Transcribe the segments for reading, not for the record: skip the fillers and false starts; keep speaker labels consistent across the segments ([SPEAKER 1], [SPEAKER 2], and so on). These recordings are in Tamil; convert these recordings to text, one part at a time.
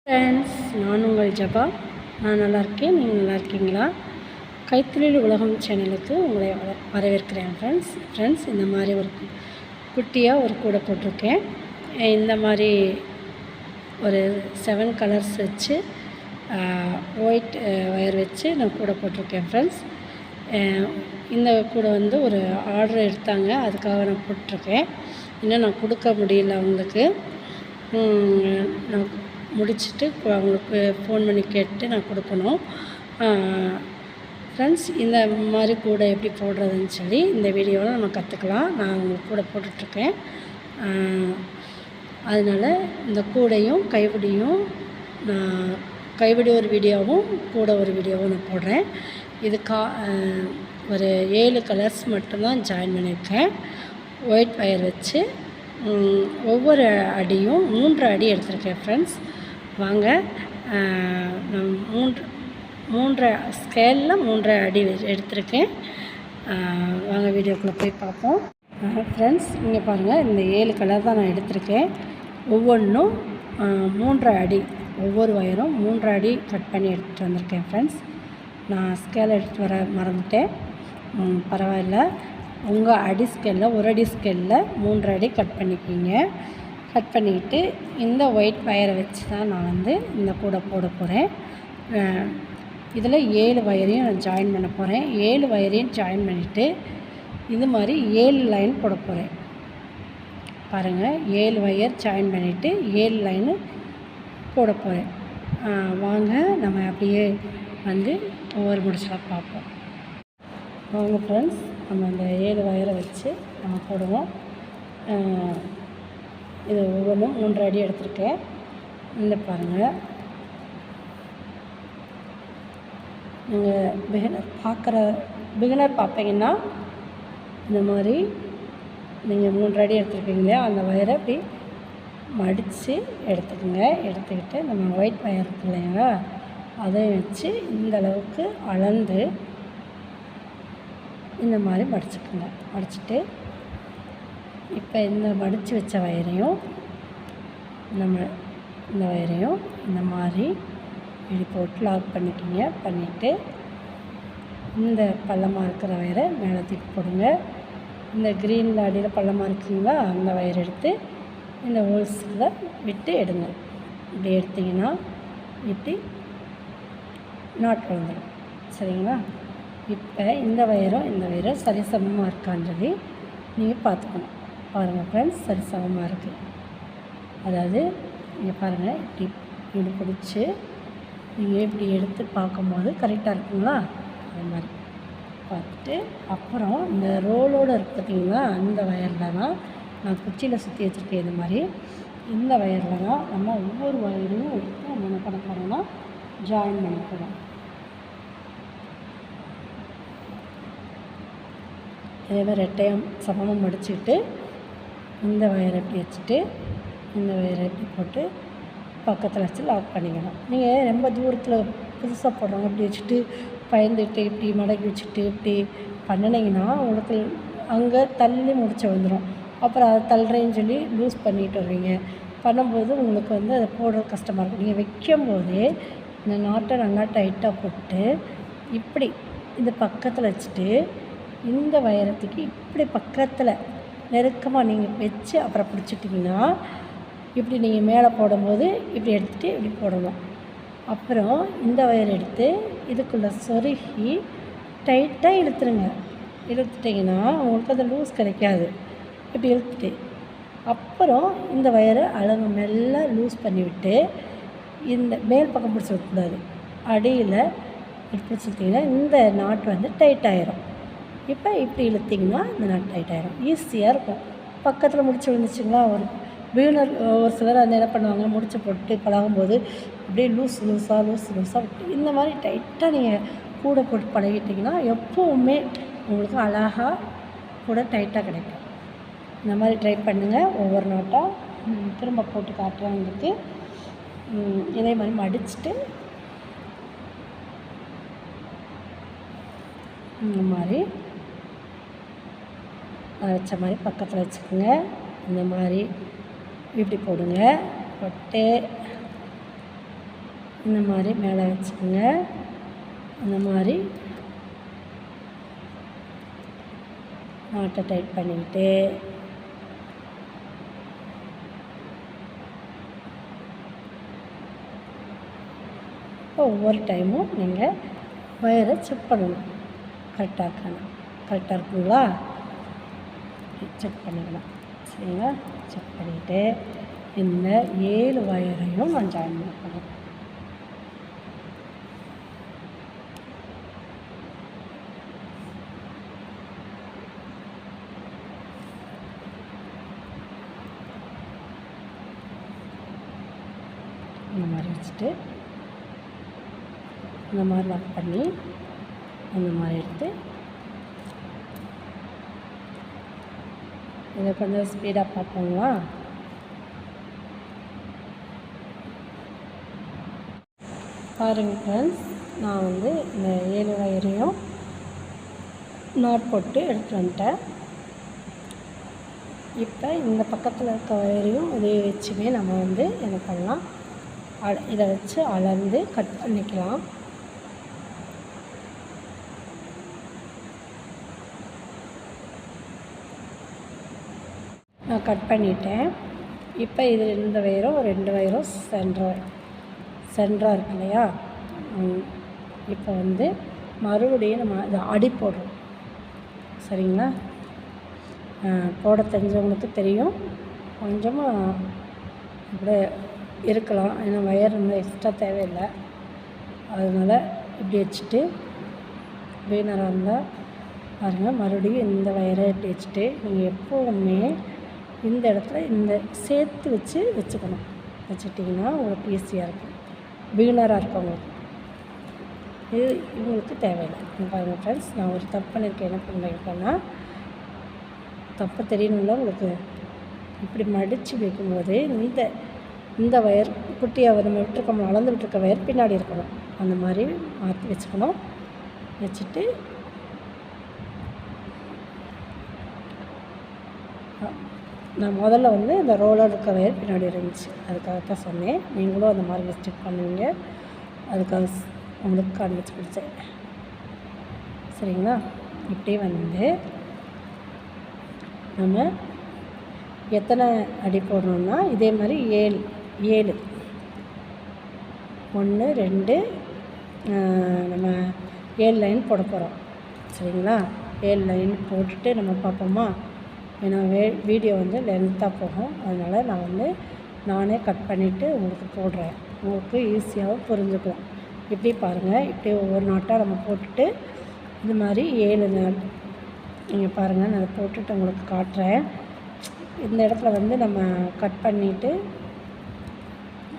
[SPEAKER 1] ஃப்ரெண்ட்ஸ், நான் உங்கள் ஜபா. நான் நல்லா இருக்கேன். நீங்கள் நல்லா இருக்கீங்களா? கைத்தொழில் உலகம் சேனலுக்கு உங்களை வரவேற்கிறேன் ஃப்ரெண்ட்ஸ். இந்த மாதிரி ஒரு குட்டியாக ஒரு கூடை போட்டிருக்கேன். இந்த மாதிரி ஒரு 7 கலர்ஸ் வச்சு ஒயிட் ஒயர் வச்சு நான் கூடை போட்டிருக்கேன் ஃப்ரெண்ட்ஸ். இந்த கூடை வந்து ஒரு ஆர்டர் எடுத்தாங்க, அதுக்காக நான் போட்டிருக்கேன். இன்னும் நான் கொடுக்க முடியல அவங்களுக்கு. நான் முடிச்சுட்டு அவங்களுக்கு ஃபோன் பண்ணி கேட்டு நான் கொடுக்கணும். ஃப்ரெண்ட்ஸ், இந்த மாதிரி கூடை எப்படி போடுறதுன்னு சொல்லி இந்த வீடியோவில் நம்ம கற்றுக்கலாம். நான் உங்களுக்கு கூடை போட்டுட்ருக்கேன். அதனால் இந்த கூடையும் கைவிடியும் நான் கைவிடி ஒரு வீடியோவும் கூடை ஒரு வீடியோவும் நான் போடுறேன். இது ஒரு 7 கலர்ஸ் மட்டும்தான் ஜாயின் பண்ணியிருக்கேன். ஒயிட் ஒயர் வச்சு ஒவ்வொரு அடியும் 3 அடி எடுத்திருக்கேன் ஃப்ரெண்ட்ஸ். வாங்க, நான் 3 ஸ்கேலில் 3 அடி எடுத்திருக்கேன். வாங்க வீடியோக்குள்ளே போய் பார்ப்போம். ஃப்ரெண்ட்ஸ், இங்கே பாருங்கள், இந்த 7 கலர் தான் நான் எடுத்திருக்கேன். ஒவ்வொன்றும் 3 அடி, ஒவ்வொரு ஒயரும் 3 அடி கட் பண்ணி எடுத்துகிட்டு வந்திருக்கேன் ஃப்ரெண்ட்ஸ். நான் ஸ்கேல் எடுத்துகிட்டு வர மறந்துட்டேன். பரவாயில்ல, உங்கள் அடி ஸ்கேலில் ஒரு அடி ஸ்கேலில் 3 அடி கட் பண்ணிக்கிங்க. கட் பண்ணிக்கிட்டு இந்த ஒயிட் ஒயரை வச்சு தான் நான் வந்து இந்த கூடை போட போகிறேன். இதில் 7 ஒயரையும் நான் ஜாயின் பண்ண போகிறேன். 7 ஒயரையும் ஜாயின் பண்ணிவிட்டு இது மாதிரி 7 லைன் போட போகிறேன். பாருங்கள், 7 ஒயர் ஜாயின் பண்ணிவிட்டு 7 லைனு போட போகிறேன். வாங்க, நம்ம அப்படியே வந்து ஒவ்வொரு முடிச்சலாக பார்ப்போம். வாங்க ஃப்ரெண்ட்ஸ், நம்ம இந்த 7 ஒயரை வச்சு நம்ம போடுவோம். இது ஒவ்வொன்றும் 3 அடி எடுத்திருக்கேன். இந்த பாருங்கள், நீங்கள் பிகினர் பார்ப்பீங்கன்னா இந்த மாதிரி நீங்கள் 3 அடி எடுத்துருக்கீங்களே, அந்த ஒயரை அப்படி மடித்து எடுத்துக்கோங்க. எடுத்துக்கிட்டு நம்ம ஒயிட் ஒயர் இருக்கு இல்லைங்களா, அதை வச்சு இந்த அளவுக்கு அளந்து இந்த மாதிரி மடிச்சுக்கோங்க. மடிச்சுட்டு இப்போ இந்த மடித்து வச்ச வயரையும் நம்ம இந்த வயரையும் இந்த மாதிரி இப்படி போட்டு லாக் பண்ணிக்கிங்க. பண்ணிவிட்டு இந்த பள்ளமாக இருக்கிற வயரை மேலே தூக்கி போடுங்க. இந்த க்ரீனில் அடியில் பள்ளமாக இருக்குங்களா, அந்த வயர் எடுத்து இந்த ஹோல்ஸில் விட்டு எடுங்க. இப்படி எடுத்திங்கன்னா இப்படி நாட் வந்துடும். சரிங்களா? இப்போ இந்த வயரும் சரிசமமாக இருக்கான்னு சொல்லி நீங்கள் பார்த்துக்கணும். பாருங்கள் ஃப்ரெண்ட்ஸ், சரிசமமாக இருக்குது. அதாவது இங்கே பாருங்கள், இப்படி பிடிச்சி நீங்கள் இப்படி எடுத்து பார்க்கும்போது கரெக்டாக இருக்குங்களா, அது மாதிரி பார்த்துட்டு அப்புறம் இந்த ரோலோடு இருக்குது பார்த்தீங்களா, அந்த வயரில் தான் நான் குச்சியில் சுற்றி வச்சுருக்கேன். இது மாதிரி இந்த வயரில் தான் நம்ம ஒவ்வொரு வயரையும் எடுத்து நம்ம என்ன பண்ண போகிறோம்னா ஜாயின் பண்ண போகிறோம். அதே மாதிரி ரெட்டையம் சமமாக மடிச்சுக்கிட்டு இந்த வயரை எப்படி வச்சுட்டு இந்த வயரை எப்படி போட்டு பக்கத்தில் வச்சு லாக் பண்ணிக்கணும். நீங்கள் ரொம்ப தூரத்தில் புதுசாக போடுறவங்க இப்படி வச்சுட்டு பயந்துட்டு இப்படி மடக்கி வச்சுட்டு இப்படி பண்ணினீங்கன்னா உங்களுக்கு அங்கே தள்ளி முடிச்சு வந்துடும். அப்புறம் அதை தள்ளுறேன்னு சொல்லி லூஸ் பண்ணிட்டு வருவீங்க. பண்ணும்போது உங்களுக்கு வந்து அதை போடுறது கஷ்டமாக இருக்கும். நீங்கள் வைக்கும்போதே இந்த நாட்டை நல்லா டைட்டாக போட்டு இப்படி இந்த பக்கத்தில் வச்சுட்டு இந்த வயரத்துக்கு இப்படி பக்கத்தில் நெருக்கமாக நீங்கள் வச்சு அப்புறம் பிடிச்சிட்டிங்கன்னா இப்படி நீங்கள் மேலே போடும்போது இப்படி எடுத்துகிட்டு இப்படி போடணும். அப்புறம் இந்த வயர் எடுத்து இதுக்குள்ளே சொருகி டைட்டாக இழுத்துருங்க. இழுத்துட்டிங்கன்னா உங்களுக்கு அது லூஸ் கிடைக்காது. இப்படி இழுத்துட்டு அப்புறம் இந்த வயரை அளவு மெல்ல லூஸ் பண்ணிவிட்டு இந்த மேல் பக்கம் பிடிச்சி வைக்கக்கூடாது, அடியில் பிடிச்சிட்டிங்கன்னா இந்த நாட் வந்து டைட் ஆகிரும். இப்போ இப்படி இழுத்திங்கன்னா இந்த நாட் டைட் ஆகிரும். ஈஸியாக இருக்கும். பக்கத்தில் முடிச்சு விழுந்துச்சுங்களா, ஒரு சிலர் அந்த என்ன பண்ணுவாங்க, முடிச்சு போட்டு பழகும்போது அப்படியே லூஸாக விட்டு இந்த மாதிரி டைட்டாக நீங்கள் கூடை போட்டு பழகிட்டிங்கன்னா எப்போவுமே உங்களுக்கு அழகாக கூட டைட்டாக கிடைக்கும். இந்த மாதிரி ட்ரை பண்ணுங்கள். ஒவ்வொரு நாட்டாக திரும்ப போட்டு காட்டுறவங்களுக்கு இதே மாதிரி மடிச்சுட்டு இந்த மாதிரி வச்ச மாதிரி பக்கத்தில் வச்சுக்கோங்க. இந்த மாதிரி இப்படி போடுங்க. போட்டு இந்த மாதிரி மேலே வச்சுக்கோங்க. இந்த மாதிரி நாட்டை டைட் பண்ணிக்கிட்டு ஒவ்வொரு டைமும் நீங்கள் வயரை செக் பண்ணணும். கரெக்டாக இருக்குங்களா? செக் பண்ணிக்கலாம். சரிங்களா? செக் பண்ணிவிட்டு இந்த 7 வயரையும் நான் ஜாயின் பண்ணணும். இந்த மாதிரி வச்சுட்டு இந்த மாதிரி லாக் பண்ணி இந்த மாதிரி எடுத்து இதை கொஞ்சம் ஸ்பீடாக பார்ப்போங்களா? பாருங்கள் ஃப்ரெண்ட்ஸ், நான் வந்து இந்த 7 வயரையும் நாட் போட்டு எடுத்துகிட்டு வந்துட்டேன். இப்போ இந்த பக்கத்தில் இருக்க வயரையும் இதை வச்சுமே நம்ம வந்து என்ன பண்ணலாம், இதை வச்சு அளந்து கட் பண்ணிக்கலாம். நான் கட் பண்ணிட்டேன். இப்போ இது இந்த வயரும் 2 வயரும் சென்டராக இருக்கு இல்லையா? இப்போ வந்து மறுபடியும் நம்ம இதை அடி போடுறோம். சரிங்களா? போட தெரிஞ்சவங்களுக்கு தெரியும். கொஞ்சமாக இப்படி இருக்கலாம், ஏன்னா வயர் ரொம்ப எக்ஸ்ட்ரா தேவையில்லை. அதனால் இப்படி வச்சுட்டு வீணராக இருந்தால் பாருங்கள், மறுபடியும் இந்த வயரை இப்படி வச்சுட்டு நீங்கள் எப்போவுமே இந்த இடத்துல இந்த சேர்த்து வச்சுக்கணும். வச்சுட்டிங்கன்னா உங்களுக்கு ஈஸியாக இருக்கும். பிகினராக இருக்கவங்களுக்கு இது இவங்களுக்கு தேவையில்லை. பாருங்கள் ஃப்ரெண்ட்ஸ், நான் ஒரு தப்பு பண்ணியிருக்கேன். என்ன பண்ணியிருக்கேன்னா, தப்பு தெரியணும்ல உங்களுக்கு. இப்படி மடித்து வைக்கும்போது இந்த வயர் குட்டியாக நம்ம விட்டுருக்கோம், அளந்து விட்டுருக்க வயர் பின்னாடி இருக்கணும். அந்த மாதிரி மாற்றி வச்சுக்கணும். வச்சுட்டு நான் முதல்ல வந்து இந்த ரோலர் இருக்க வயர் பின்னாடி இருந்துச்சு, அதுக்காகத்தான் சொன்னேன். நீங்களும் அந்த மாதிரி மிஸ்டேக் பண்ணுவீங்க, அதுக்காக உங்களுக்கு காண்பிச்சு கொடுத்தேன். சரிங்களா? இப்படி வந்து நம்ம எத்தனை அடி போடணுன்னா இதே மாதிரி 7 1 2 நம்ம 7 லைன் போட போகிறோம். சரிங்களா? 7 லைன் போட்டுட்டு நம்ம பார்ப்போமா? ஏன்னா வீடியோ வந்து லென்த்தாக போகும், அதனால் நான் வந்து நானே கட் பண்ணிவிட்டு உங்களுக்கு போடுறேன். உங்களுக்கு ஈஸியாகவும் புரிஞ்சுக்கலாம். இப்படி பாருங்கள், இப்படி ஒவ்வொரு நாட்டாக நம்ம போட்டுட்டு இது மாதிரி 7 நாட் நீங்கள் பாருங்கள், நான் அதை போட்டுட்டு உங்களுக்கு காட்டுறேன். இந்த இடத்துல வந்து நம்ம கட் பண்ணிவிட்டு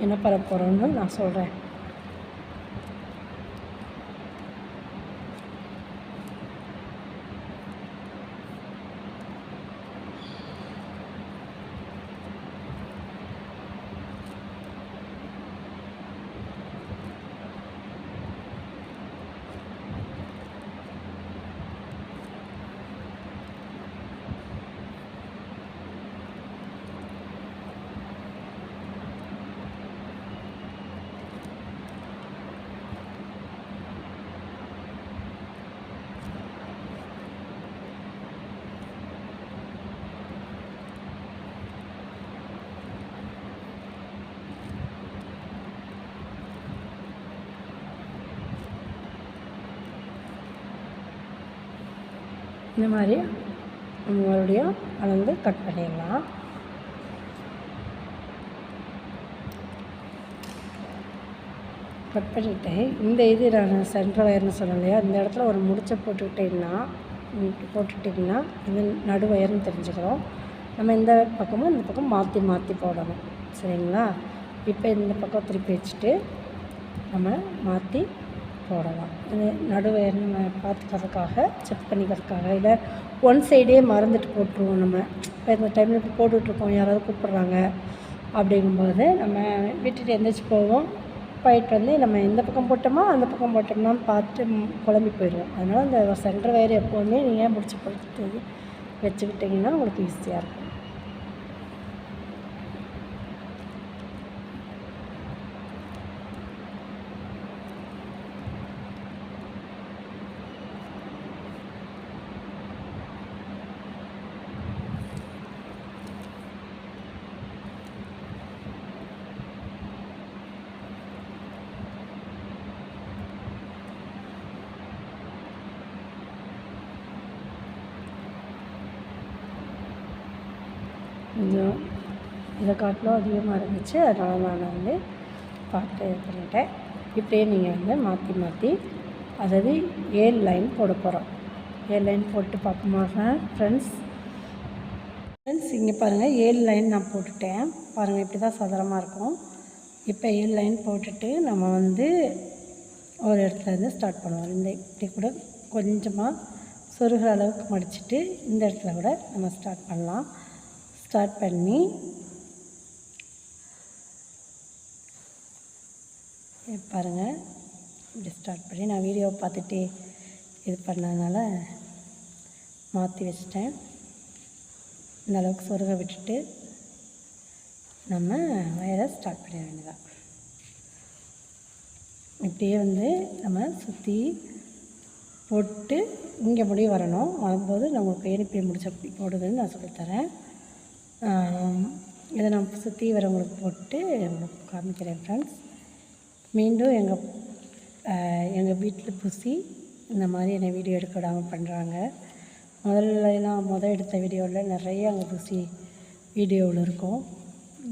[SPEAKER 1] என்ன பண்ண போகிறோன்னு நான் சொல்கிறேன். இந்த மாதிரி மறுபடியும் அளந்து கட் பண்ணிடலாம். கட் பண்ணிவிட்டு இந்த இது நான் சென்ட்ரல் வயர்னு சொன்னேன் இல்லையா, இந்த இடத்துல ஒரு முடிச்சை போட்டுக்கிட்டிங்கன்னா இது நடு வயர்னு தெரிஞ்சுக்கிறோம். நம்ம இந்த பக்கமும் இந்த பக்கம் மாற்றி மாற்றி போடணும். சரிங்களா? இப்போ இந்த பக்கம் திருப்பி வச்சுட்டு நம்ம மாற்றி போடலாம். இது நடு வயர் நம்ம பார்த்துக்கிறதுக்காக, செக் பண்ணிக்கிறதுக்காக. இல்லை ஒன் சைடே மறந்துட்டு போட்டுருவோம். நம்ம இப்போ இந்த டைமில் இப்போ போட்டுட்ருக்கோம், யாராவது கூப்பிட்றாங்க அப்படிங்கும்போது நம்ம விட்டுட்டு எந்திரிச்சு போவோம். போயிட்டு வந்து நம்ம இந்த பக்கம் போட்டோமா அந்த பக்கம் போட்டோம்னான்னு பார்த்து குழம்பி போயிடுவோம். அதனால் இந்த சென்டர் வயர் எப்போவுமே நீங்கள் முடிச்சு போட்டு வச்சுக்கிட்டிங்கன்னா உங்களுக்கு ஈஸியாக இருக்கும். கொஞ்சம் இதை காட்டிலும் அதிகமாக இருந்துச்சு. அதனால் நான் வந்து பார்த்து இது பண்ணிட்டேன். இப்படியே நீங்கள் வந்து மாற்றி மாற்றி அதாவது 7 லைன் போட போகிறோம். 7 லைன் போட்டு பார்ப்போமா ஃப்ரெண்ட்ஸ்? இங்கே பாருங்கள் 7 லைன் நான் போட்டுட்டேன். பாருங்கள் இப்படி தான் சதுரமாக இருக்கும். இப்போ 7 லைன் போட்டுட்டு நம்ம வந்து ஒரு இடத்துலேருந்து ஸ்டார்ட் பண்ணுவோம். இந்த இப்படி கூட கொஞ்சமாக சொருகிற அளவுக்கு மடிச்சுட்டு இந்த இடத்துல கூட நம்ம ஸ்டார்ட் பண்ணலாம். ஸ்டார்ட் பண்ணி பாருங்கள் இப்படி ஸ்டார்ட் பண்ணி நான் வீடியோவை பார்த்துட்டு இது பண்ணதுனால மாற்றி வச்சிட்டேன். இந்த அளவுக்கு சொருக விட்டுட்டு நம்ம வயரை ஸ்டார்ட் பண்ணிட வேண்டியதான். இப்படியே வந்து நம்ம சுற்றி போட்டு இங்கே முடிவு வரணும். வரும்போது நான் உங்களுக்கு ஏனிப்பி முடிச்ச போடுதுன்னு நான் சொல்லித்தரேன். இதை நான் சுற்றி வரவங்களுக்கு போட்டு உங்களுக்கு காமிக்கிறேன் ஃப்ரெண்ட்ஸ். மீண்டும் எங்கள் வீட்டில் புசி இந்த மாதிரி என்னை வீடியோ எடுக்க விடாமல் பண்ணுறாங்க. முதல் எடுத்த வீடியோவில் நிறைய அங்கே புசி வீடியோவில் இருக்கும்.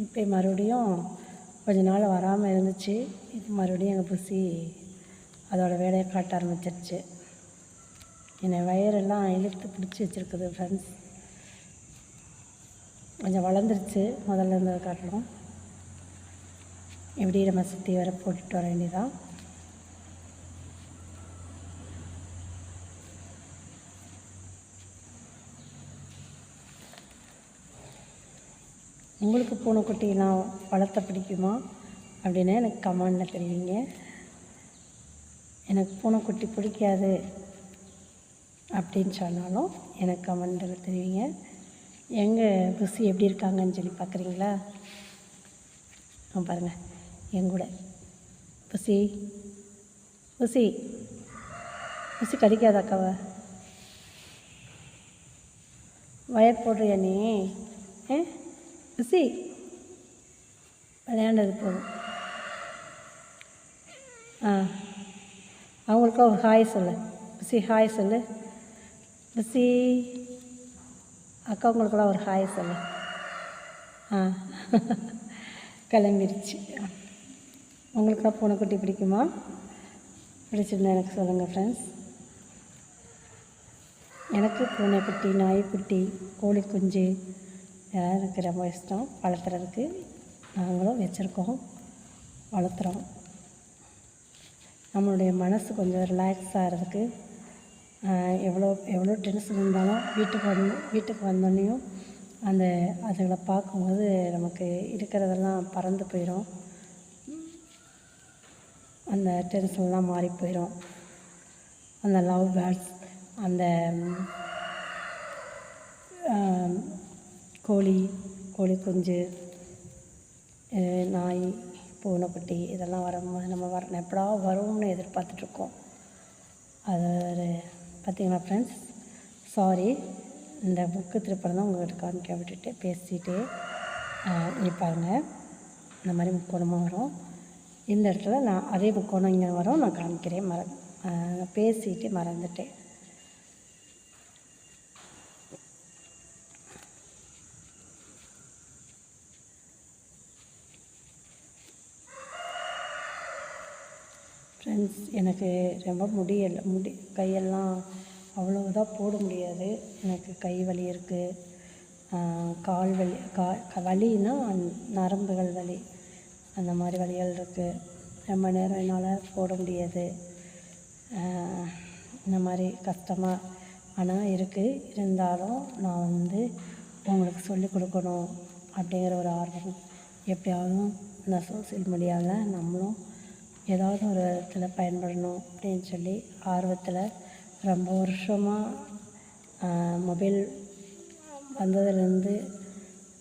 [SPEAKER 1] இப்போ மறுபடியும் கொஞ்ச நாள் வராமல் இருந்துச்சு. இப்போ மறுபடியும் எங்கள் புசி அதோடய வேலையை காட்ட ஆரம்பிச்சிருச்சு. என்னை வயரெல்லாம் இழுத்து பிடிச்சி வச்சுருக்குது ஃப்ரெண்ட்ஸ். கொஞ்சம் வளர்ந்துருச்சு முதல்ல இருந்ததை காட்டிலும். எப்படி நம்ம சுற்றி வர போட்டுட்டு வர வேண்டியதான். உங்களுக்கு பூனைக்குட்டிலாம் வளர்த்த பிடிக்குமா அப்படின்னு எனக்கு கமெண்டில் தெரிவிங்க. எனக்கு பூனைக்குட்டி பிடிக்காது அப்படின்னு சொன்னாலும் எனக்கு கமெண்டில் தெரிவிங்க. எங்கள் புசி எப்படி இருக்காங்கன்னு சொல்லி பார்க்குறீங்களா? பாருங்கள் எங்கூட புசி புசி புசி கடிக்காத அக்காவை வயர் போடுறியா நீ? புசி விளையாண்டது போதும். அவங்களுக்கும் ஒரு ஹாய் சொல்லு புசி. ஹாய் சொல்லு புசி. அக்கா உங்களுக்கெல்லாம் ஒரு ஹாய் சொல்லு. கிளம்பிடுச்சு. உங்களுக்கெல்லாம் பூனைக்குட்டி பிடிக்குமா? பிடிச்சிருந்தா எனக்கு சொல்லுங்கள் ஃப்ரெண்ட்ஸ். எனக்கு பூனைக்குட்டி, நாய்க்குட்டி, கோழி குஞ்சு இதெல்லாம் எனக்கு ரொம்ப இஷ்டம் வளர்த்துறதுக்கு. நாங்களும் வச்சுருக்கோம், வளர்த்துறோம். நம்மளுடைய மனசு கொஞ்சம் ரிலாக்ஸ் ஆகிறதுக்கு எவ்வளோ டென்ஷன் இருந்தாலும் வீட்டுக்கு வந்தோடனையும் அதுகளை பார்க்கும்போது நமக்கு இருக்கிறதெல்லாம் பறந்து போயிடும். அந்த டென்ஷன்லாம் மாறி போயிடும். அந்த லவ் பேர்ட்ஸ், அந்த கோழி குஞ்சு, நாய், பூனைக்குட்டி இதெல்லாம் வரும்போது நம்ம எப்படா வரும்னு எதிர்பார்த்துட்ருக்கோம். அது பார்த்திங்களா ஃப்ரெண்ட்ஸ்? சாரி, இந்த புக்கு திருப்படம் தான் உங்கள்கிட்ட காமிக்க விட்டுட்டு பேசிகிட்டே பாருங்கள். இந்த மாதிரி முக்கோணமாக வரும். இந்த இடத்துல நான் அதே முக்கோணம் இங்கே வரும், நான் காமிக்கிறேன். பேசிட்டு மறந்துட்டேன். ஃப்ரெண்ட்ஸ், எனக்கு ரொம்ப கையெல்லாம் அவ்வளோ இதாக போட முடியாது. எனக்கு கை வலி இருக்குது, கால் வலி, வலின்னா நரம்புகள் வலி, அந்த மாதிரி வலிகள் இருக்குது. ரொம்ப நேரம் என்னால் போட முடியாது. இந்த மாதிரி கஷ்டமாக ஆனால் இருக்குது. இருந்தாலும் நான் வந்து உங்களுக்கு சொல்லிக் கொடுக்கணும் அப்படிங்கிற ஒரு ஆர்வம். எப்படியாவது இந்த சோசியல் மீடியாவில் நம்மளும் ஏதாவது ஒரு விதத்தில் பயன்படணும் அப்படின்னு சொல்லி ஆர்வத்தில் ரொம்ப வருஷமாக மொபைல் வந்ததுலேருந்து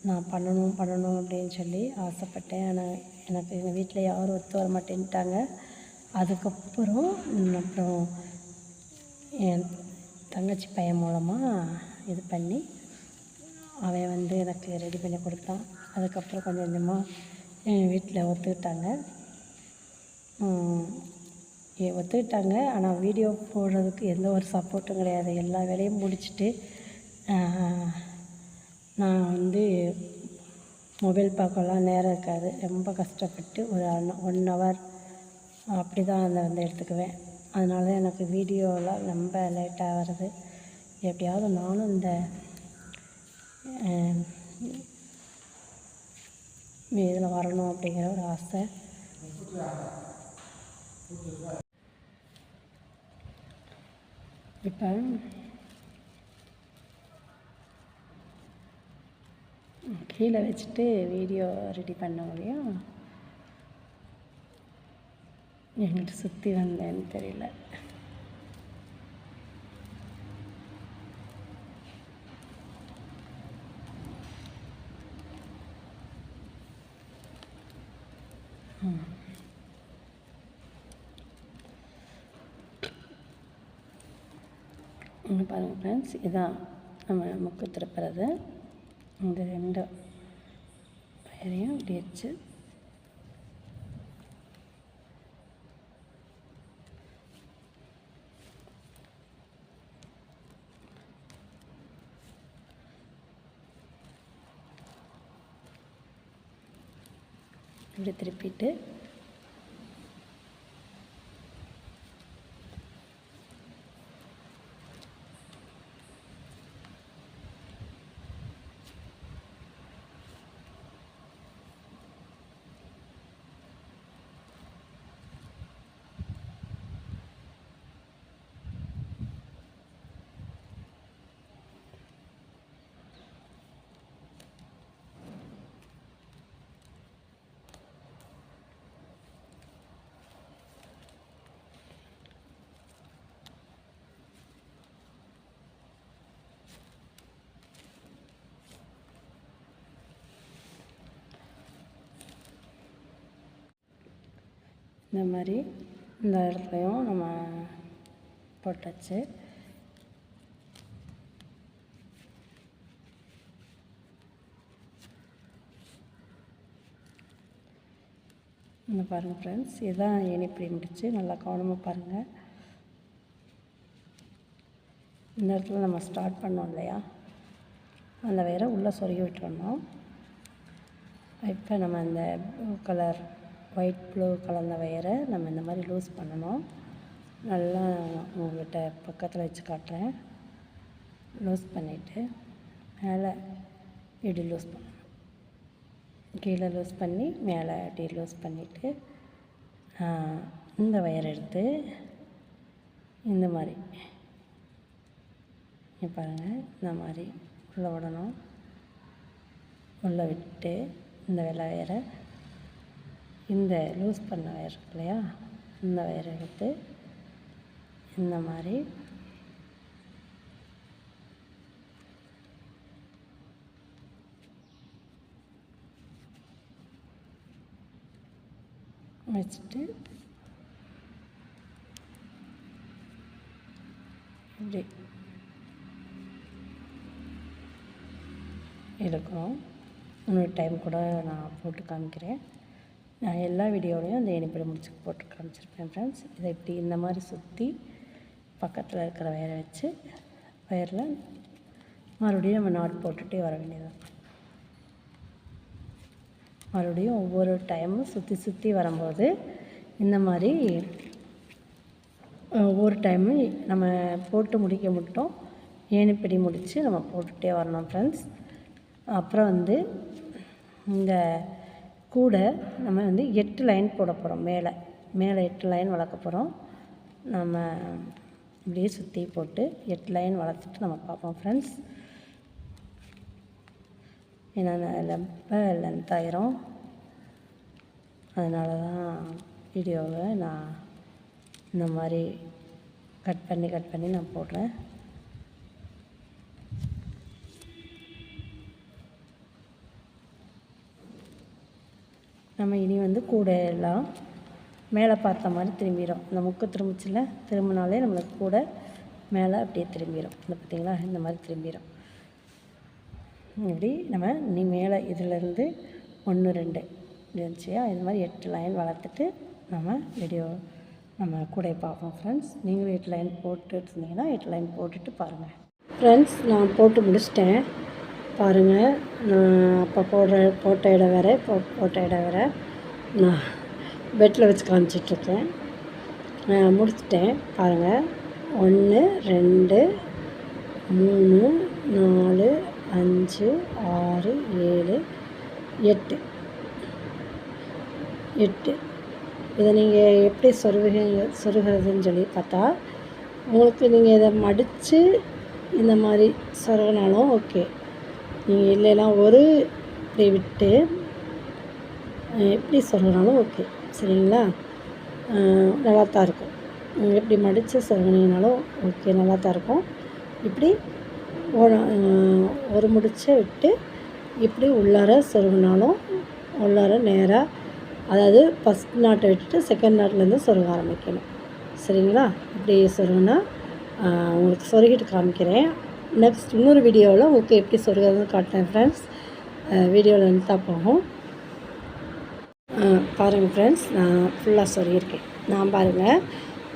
[SPEAKER 1] நான் பண்ணணும் அப்படின்னு சொல்லி ஆசைப்பட்டேன். ஆனால் எனக்கு எங்கள் வீட்டில் யாரும் ஒத்து வர மாட்டேன்ட்டாங்க. அதுக்கப்புறம் என் தங்கச்சி பையன் மூலமாக இது பண்ணி அவன் வந்து எனக்கு ரெடி பண்ணி கொடுத்தான். அதுக்கப்புறம் கொஞ்சம் கொஞ்சமாக எங்கள் வீட்டில் ஒத்துக்கிட்டாங்க. ஆனால் வீடியோ போடுறதுக்கு எந்த ஒரு சப்போர்ட்டும் கிடையாது. எல்லா வேலையும் முடிச்சுட்டு நான் வந்து மொபைல் பார்க்கலாம் நேரம் இருக்காது. ரொம்ப கஷ்டப்பட்டு ஒரு 1 ஹவர் அப்படி தான் வந்து எடுத்துக்குவேன். அதனால எனக்கு வீடியோலாம் ரொம்ப லேட்டாக வருது. எப்படியாவது நானும் இந்த இதில் வரணும் அப்படிங்கிற ஒரு ஆசை. இப்போ கீழே வச்சுட்டு வீடியோ ரெடி பண்ண முடியும். எங்கிட்ட சுற்றி வந்தேன்னு தெரியல. இங்கே பாருங்கள் ஃப்ரெண்ட்ஸ், இதான் நம்ம முக்கு திருப்புறது. இந்த 2 வயரையும் இப்படி வச்சு இப்படி திருப்பிட்டு இந்த மாதிரி இந்த இடத்துலையும் நம்ம போட்டாச்சு. இந்த பாருங்கள் ஃப்ரெண்ட்ஸ், இதுதான் ஏணிப்படி முடிச்சு. நல்லா கவனமாக பாருங்கள். இந்த இடத்துல நம்ம ஸ்டார்ட் பண்ணோம் இல்லையா, அந்த வயரை உள்ளே சொருகி விட்டுறணும். இப்போ நம்ம இந்த ப்ளூ கலர் ஒயிட் ப்ளூ கலந்த வயரை நம்ம இந்த மாதிரி லூஸ் பண்ணணும். நல்லா உங்கள்கிட்ட பக்கத்தில் வச்சு காட்டுறேன். லூஸ் பண்ணிவிட்டு மேலே இப்படி லூஸ் பண்ணணும், கீழே லூஸ் பண்ணி மேலே இப்படி லூஸ் பண்ணிவிட்டு இந்த வயர் எடுத்து இந்த மாதிரி பாருங்கள், இந்த மாதிரி உள்ளே விடணும். உள்ளே விட்டு இந்த வெள்ளை வயரை இந்த லூஸ் பண்ண வயர் இருக்கு இல்லையா, இந்த வயரை எடுத்து இந்த மாதிரி வச்சுட்டு இப்படி எடுக்கணும். இன்னொரு டைம் கூட நான் போட்டு காமிக்கிறேன். நான் எல்லா வீடியோலையும் அந்த ஏணிப்படி முடிச்சு போட்டு காமிச்சிருப்பேன் ஃப்ரெண்ட்ஸ். இதை இப்படி இந்த மாதிரி சுற்றி பக்கத்தில் இருக்கிற வயரை வச்சு வயரில் மறுபடியும் நம்ம நாட் போட்டுகிட்டே வர வேண்டியதுதான். மறுபடியும் ஒவ்வொரு டைமும் சுற்றி சுற்றி வரும்போது இந்த மாதிரி ஒவ்வொரு டைமும் நம்ம போட்டு முடிக்க மட்டும் ஏணிப்படி முடித்து நம்ம போட்டுகிட்டே வரணும் ஃப்ரெண்ட்ஸ். அப்புறம் வந்து இந்த கூட நம்ம வந்து 8 லைன் போட போகிறோம். மேலே 8 லைன் வளர்க்க போகிறோம். நம்ம இப்படியே சுற்றி போட்டு 8 லைன் வளர்த்துட்டு நம்ம பார்ப்போம் ஃப்ரெண்ட்ஸ். ஏன்னா ரொம்ப லென்த் ஆயிரும், அதனால தான் வீடியோவை நான் இந்த மாதிரி கட் பண்ணி நான் போடுறேன். நம்ம இனி வந்து கூட எல்லாம் மேலே பார்த்த மாதிரி திரும்பிடும். இந்த முக்கு திரும்பிச்சில் திரும்பினாலே நம்மளுக்கு கூட மேலே அப்படியே திரும்பிடும். இந்த பார்த்திங்களா, இந்த மாதிரி திரும்பிடும். இப்படி நம்ம மேலே இதிலேருந்து 1 2 இருந்துச்சியா, இது மாதிரி 8 லைன் வளர்த்துட்டு நம்ம கூட பார்ப்போம் ஃப்ரெண்ட்ஸ். நீங்களும் 8 லைன் போட்டுட்டு இருந்தீங்கன்னா 8 லைன் போட்டுட்டு பாருங்கள் ஃப்ரெண்ட்ஸ். நான் போட்டு முடிச்சிட்டேன். பாருங்கள். நான் அப்போ போட்ட இடம் வேறு, இப்போ போட்ட இடம் வேறு. நான் பெட்டில் வச்சு காமிச்சிட்ருக்கேன். முடிச்சிட்டேன் பாருங்கள். 1 2 3 4 5 6 7 8 இதை நீங்கள் எப்படி சொருகிறதுன்னு சொல்லி பார்த்தா, உங்களுக்கு நீங்கள் இதை மடித்து இந்த மாதிரி சொருகினாலும் ஓகே. நீங்கள் இல்லைன்னா ஒரு இப்படி விட்டு எப்படி சொருகினாலும் ஓகே. சரிங்களா? நல்லா தான் இருக்கும். நீங்கள் எப்படி மடித்து சொருகினீங்கனாலும் ஓகே, நல்லா தான் இருக்கும். இப்படி ஒரு முடிச்சை விட்டு இப்படி உள்ளார சொருகினாலும் உள்ளார நேராக, அதாவது ஃபஸ்ட் நாட்டை விட்டுட்டு செகண்ட் நாட்லேருந்து சொருக ஆரம்பிக்கணும். சரிங்களா? இப்படி சொருகினா உங்களுக்கு சொருகிட்டு காமிக்கிறேன். நெக்ஸ்ட் இன்னொரு வீடியோவில் உங்களுக்கு எப்படி சொருகிறதுன்னு காட்டுறேன் ஃப்ரெண்ட்ஸ். வீடியோவில் லென்த்தாக போகும். பாருங்கள் ஃப்ரெண்ட்ஸ், நான் ஃபுல்லாக சொருகியிருக்கேன். நான் பாருங்கள்,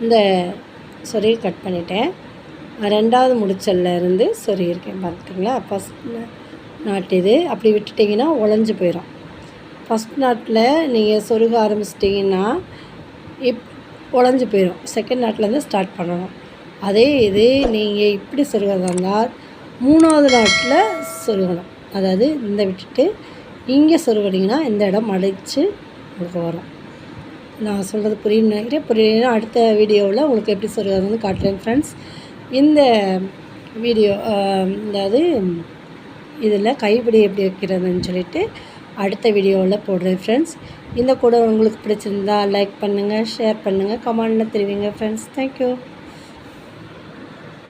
[SPEAKER 1] இந்த சொருகி கட் பண்ணிட்டேன். 2வது முடிச்சல்ல இருந்து சொருகியிருக்கேன். பார்த்துட்டிங்களா? ஃபஸ்ட் நாட் இது. அப்படி விட்டுட்டிங்கன்னா உடஞ்சி போயிடும். ஃபஸ்ட் நாட்டில் நீங்கள் சொருக ஆரம்பிச்சிட்டிங்கன்னா உடஞ்சி போயிடும். செகண்ட் நாட்லேருந்து ஸ்டார்ட் பண்ணணும். அதே இது நீங்கள் இப்படி சொருகிறதா இருந்தால் 3வது நாட்டில் சொருகணும். அதாவது இந்த விட்டுட்டு இங்கே சொருகினீங்கன்னா இந்த இடம் மடித்து உங்களுக்கு வரும். நான் சொல்கிறது புரியும்னு நினைக்கிறேன். புரியலைன்னா அடுத்த வீடியோவில் உங்களுக்கு எப்படி சொருகிறதுன்னு காட்டுறேன் ஃப்ரெண்ட்ஸ். இந்த வீடியோ அதாவது இதில் கைப்பிடி எப்படி வைக்கிறதுன்னு சொல்லிவிட்டு அடுத்த வீடியோவில் போடுறேன் ஃப்ரெண்ட்ஸ். இந்த கூட உங்களுக்கு பிடிச்சிருந்தா லைக் பண்ணுங்கள், ஷேர் பண்ணுங்கள், கமெண்டில் தெரிவிங்க ஃப்ரெண்ட்ஸ். தேங்க்யூ.